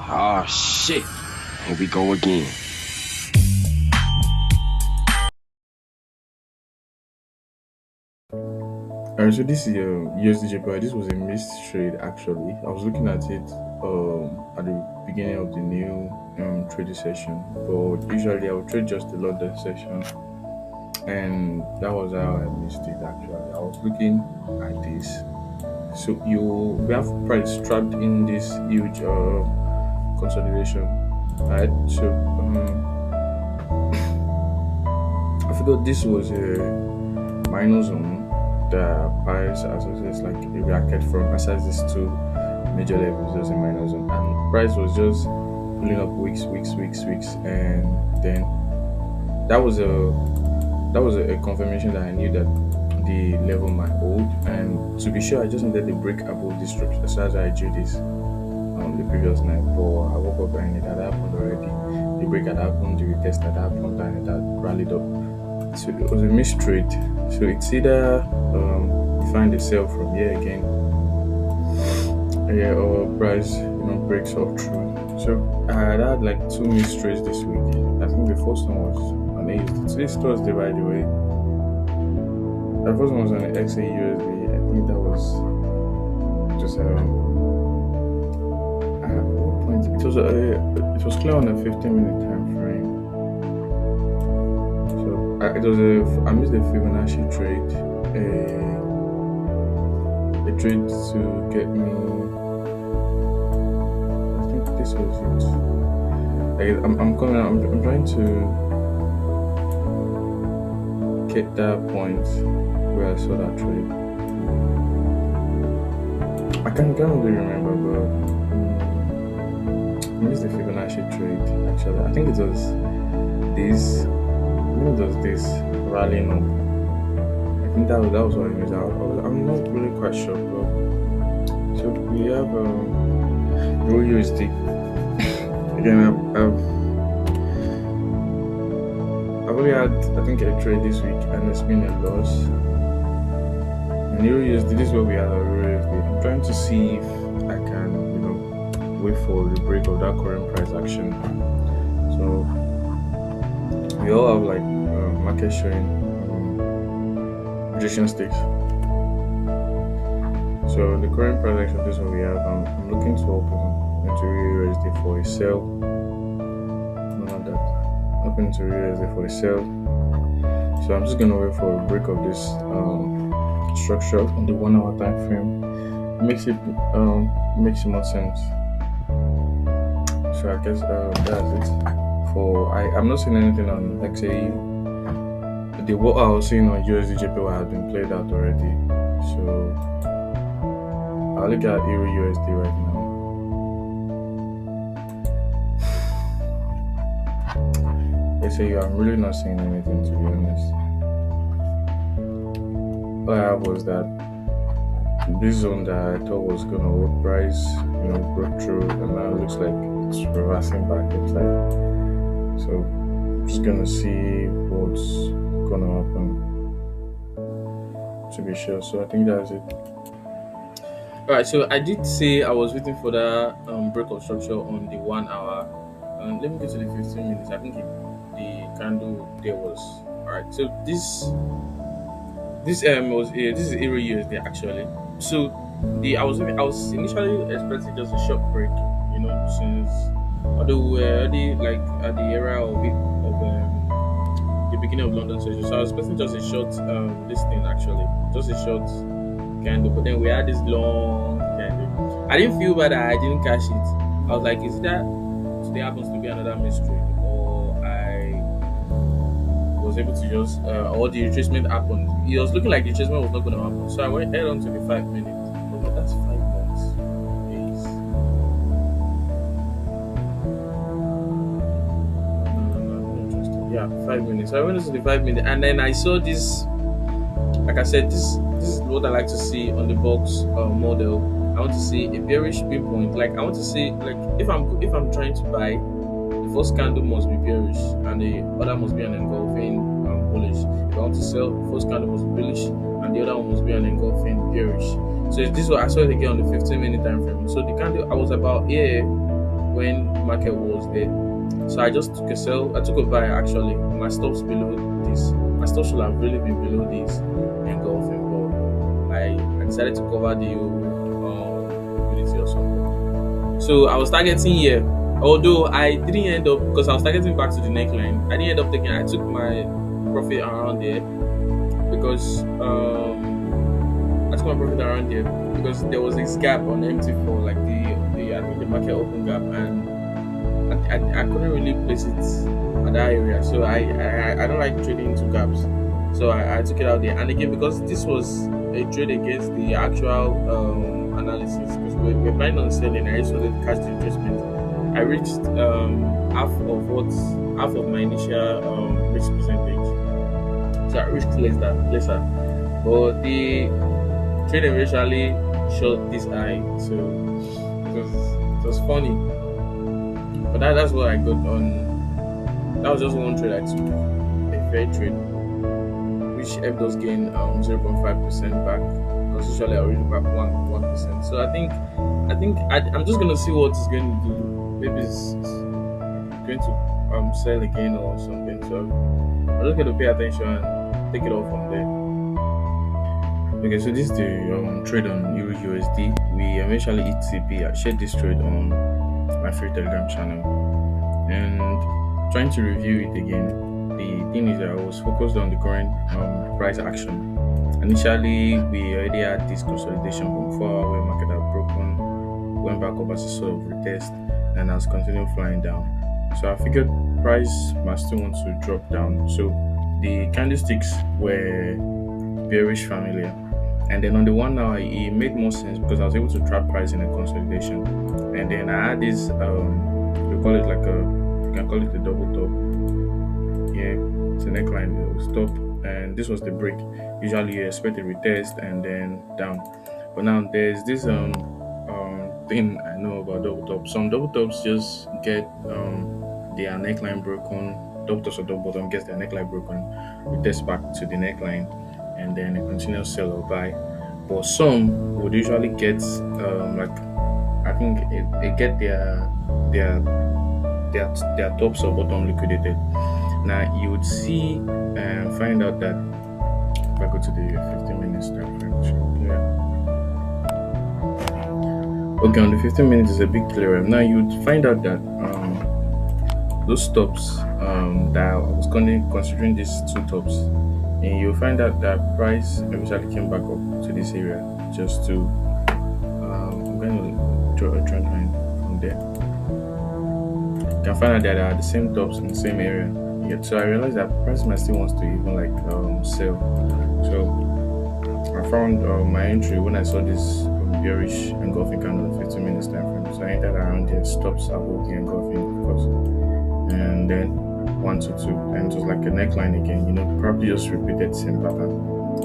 Ah, shit. Here we go again. So this is USDJPY. This was a missed trade actually. I was looking at it at the beginning of the new trading session, but usually I would trade just the London session, and that was how I missed it actually. I was looking at this. So we have price trapped in this huge consolidation, right? So I forgot this was a minor zone the price as like it reacted from as these two major levels just a minor zone, and price was just pulling up weeks, and then that was a confirmation that I knew that the level might hold, and to be sure I just needed a break above this strip as far as I drew this the previous night, but I woke up and it had happened already. The break had happened, the retest had happened, and it had rallied up. So it was a missed trade. So it's either you find a sell from here again, or price breaks off through. So I had like two missed trades this week. I think the first one was on AUSD. Today's Thursday, by the way. The first one was on the XAUSD. I think that was just at what point? It was clear on a 15-minute time frame. I missed the Fibonacci trade, a trade to get me. I think this was it. I'm trying to get that point where I saw that trade. I can't really remember, but I missed the Fibonacci trade. Actually, I think it was this. When does this rallying up? I think that was what it was. I'm not really quite sure, but so we have Euro USD. Again, I've only had I think a trade this week, and it's been a loss. And Euro USD, this is what we have Euro USD. I'm trying to see if I can wait for the break of that current price action. So we all have like market showing rejection stakes. So the current price action, this one we have. I'm looking to open into USD for a sell. Not that. Open into USD for a sell. So I'm just gonna wait for a break of this structure on the 1 hour time frame. It makes more sense. So I guess that's it. I'm not seeing anything on XAE. What I was seeing on USDJPY had been played out already. So I'll look at Euro USD right now. XAE, I'm really not seeing anything, to be honest. All I have was that this zone that I thought was gonna hold price, broke through, and now it looks like it's reversing back. It's like so I'm just gonna see what's gonna happen to be sure. So I think that's it. Alright, so I did say I was waiting for that break of structure on the 1 hour. Let me go to the 15 minutes. I think the candle there was alright. So this is Euro USD actually. So I was initially expecting just a short break, since although we're already like at the era of the beginning of London session, so I was expecting just a short this thing actually, just a short candle, but then we had this long candle. I didn't feel bad that I didn't catch it. I was like, is that today happens to be another mystery, or I was able to just or the retracement happened. It was looking like the retracement was not going to happen, so I went head on to the 5 minutes. Oh, that's 5 months. Days. Yeah, 5 minutes. So I went into the 5 minutes, and then I saw this. Like I said, this is what I like to see on the box model. I want to see a bearish pinpoint. Like I want to see, like if I'm trying to buy, the first candle must be bearish and the other must be an engulfing bullish. If I I want to sell, first candle was bullish, and the other one was an engulfing bearish. So this was I saw it again on the 15-minute time frame. So the candle I was about here when market was there. So I just took a sell. I took a buy actually. My stops below this. My stops should have really been below this engulfing, but I decided to cover the liquidity or something. So I was targeting here. Although I didn't end up, because I was targeting back to the neckline, I didn't end up taking. I took my profit around there because I took my profit around here because there was this gap on MT4, like the I think the market open gap, and I couldn't really place it at that area. So I don't like trading into gaps, so I took it out there. And again, because this was a trade against the actual analysis, because we're planning on selling, I just wanted to catch the investment. I reached half of my initial risk percentage, so I reached lesser. But the trade eventually shot this high, so it was funny. But that's what I got on. That was just one trade I took, a fair trade, which helped us gain 0.5% back. Because usually I already back 1%. So I think I'm just gonna see what it's going to do. Maybe it's going to sell again or something. So I'm just going to pay attention and take it off from there. Okay, so this is the trade on Euro USD. We eventually hit CP. I shared this trade on my free Telegram channel, and trying to review it again. The thing is that I was focused on the current price action. Initially, we already had this consolidation from 4 hour where market had broken, went back up as a sort of retest, and has continued flying down. So I figured price must still want to drop down. So the candlesticks were bearish familiar, and then on the 1 hour it made more sense because I was able to trap price in a consolidation. And then I had this we call it like you can call it a double top. Yeah, it's a neckline, stop, and this was the break. Usually you expect a retest and then down, but now there's this thing I know about double tops. Some double tops just get their neckline broken. Double tops or double bottom gets their neckline broken, retest back to the neckline, and then a continuous sell or buy. But some would usually get like I think it get their tops or bottom liquidated. Now you would see and find out that if I go to the 15 minutes time frame, okay, on the 15 minutes is a bit clearer. Now you would find out that those stops that I was considering these two tops, and you'll find out that price eventually came back up to this area just to I'm going to draw a trend line from there. You can find out that they are the same tops in the same area. Yeah, so I realized that price might still wants to even like sell. So I found my entry when I saw this bearish engulfing candle on 15 minutes time frame. So I entered around there, stops above the engulfing, of course, and then 1 to 2, and it was like a neckline again. Probably just repeated the same pattern.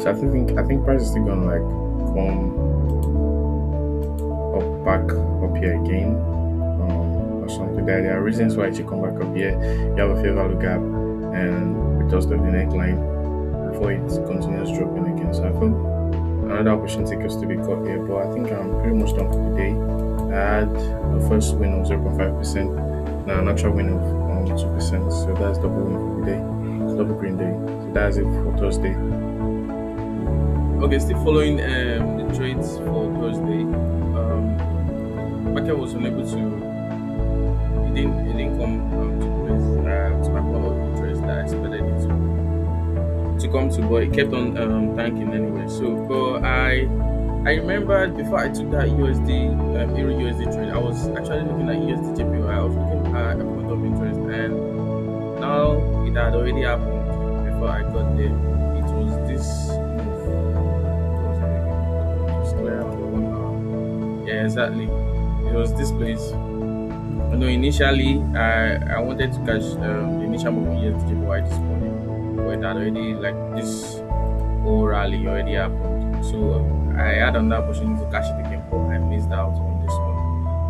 So I think price is still gonna like come back up here again. Or something. There are reasons why it should come back up here. You have a fair value gap and retest of the neckline before it continues dropping again. So I feel another opportunity could still be caught here, but I think I'm pretty much done for the day. I had the first win of 0.5%, now an actual win of 2%. So that's double win for the day. It's double green day. So that's it for Thursday. Okay, still following the trades for Thursday. Market was unable to. It didn't come to place to my level of interest that I expected it to come to, but it kept on tanking anyway. So, but I remember before I took that USD Euro USD trade, I was actually looking at USD JPY. I was looking at a point of interest, and now it had already happened before I got there. It was this move. Just clear on the 1 hour. Yeah, exactly. It was this place. Initially I wanted to catch the initial move on USD this morning, but it had already like this whole rally already happened. So I had another opportunity to catch it again, but I missed out on this one.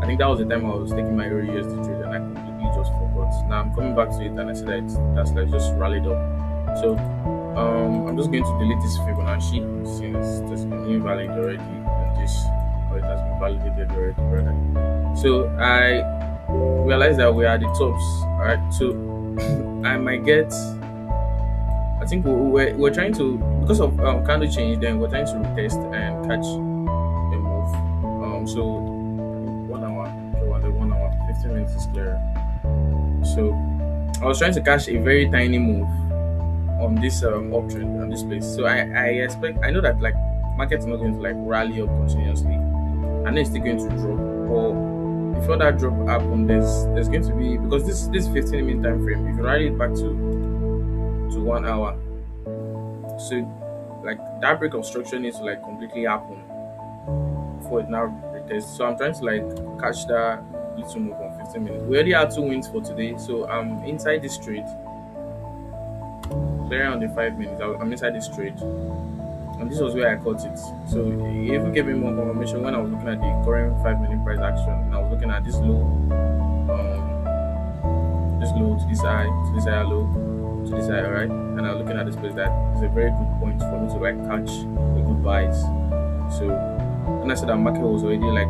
I think that was the time I was taking my Euro USD trade and I completely just forgot. Now I'm coming back to it and I see that that's like just rallied up. So I'm just going to delete this Fibonacci since it has been invalid already, and this, or it has been validated already, rather. So I realize that we are at the tops, alright? So I might get. I think we're trying to, because of candle change, then we're trying to retest and catch a move. So 1 hour, okay, well, the 1 hour, 15 minutes is clear. So I was trying to catch a very tiny move on this uptrend on this place. So I know that like market's not going to like rally up continuously, and it's still going to drop. But before that drop happens, there's going to be, because this 15-minute time frame, if you rally it back to 1 hour, so like that break of structure needs to like completely happen before it now retest. So I'm trying to like catch that little move on 15 minutes. We already had 2 wins for today, so I'm inside this trade. Clearing on the 5 minutes, I'm inside this trade, and this was where I caught it. So it even gave me more confirmation when I was looking at the current 5-minute price action, and I was looking at this low to this high, to this higher low, to this high, right? And I was looking at this place, that is a very good point for me to like catch the good buys. So when I said that market was already like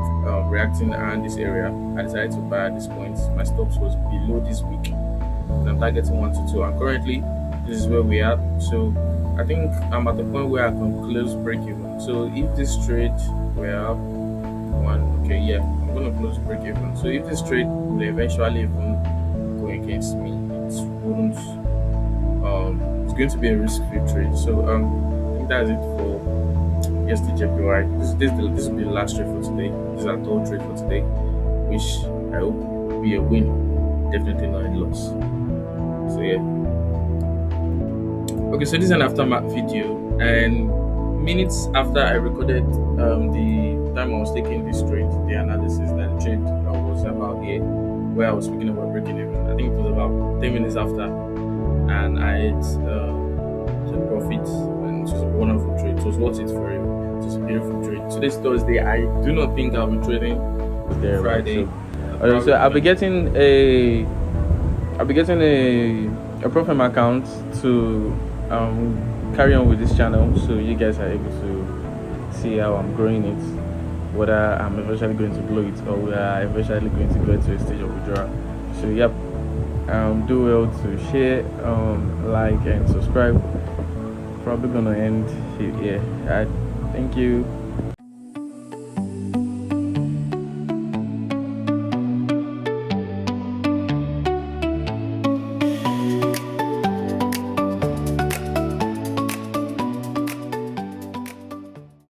reacting around this area, I decided to buy at this point. My stops was below this week, and I'm targeting 122. And currently, this is where we are. So I think I'm at the point where I can close break even. So if this trade were up one, okay, yeah, I'm gonna close break even. So if this trade will eventually even go against me, it wouldn't. It's going to be a risk-free trade. So I think that's it for SDJPY. This will be the last trade for today. This is our third trade for today, which I hope will be a win, definitely not a loss. So yeah. Okay, so this is an aftermath video, and minutes after I recorded the time I was taking this trade, the analysis that the trade was about here, where I was speaking about breaking even. I think it was about 10 minutes after, and I had some profit, and it was a wonderful trade. It was worth it for you. It was a beautiful trade. Today's Thursday. I do not think I'll be trading there Friday. Right, so I'll be getting a profile account to carry on with this channel, so you guys are able to see how I'm growing it, whether I'm eventually going to blow it, or we are eventually going to go to a stage of withdrawal. So yep, do well to share, like and subscribe. Probably gonna end here. Thank you.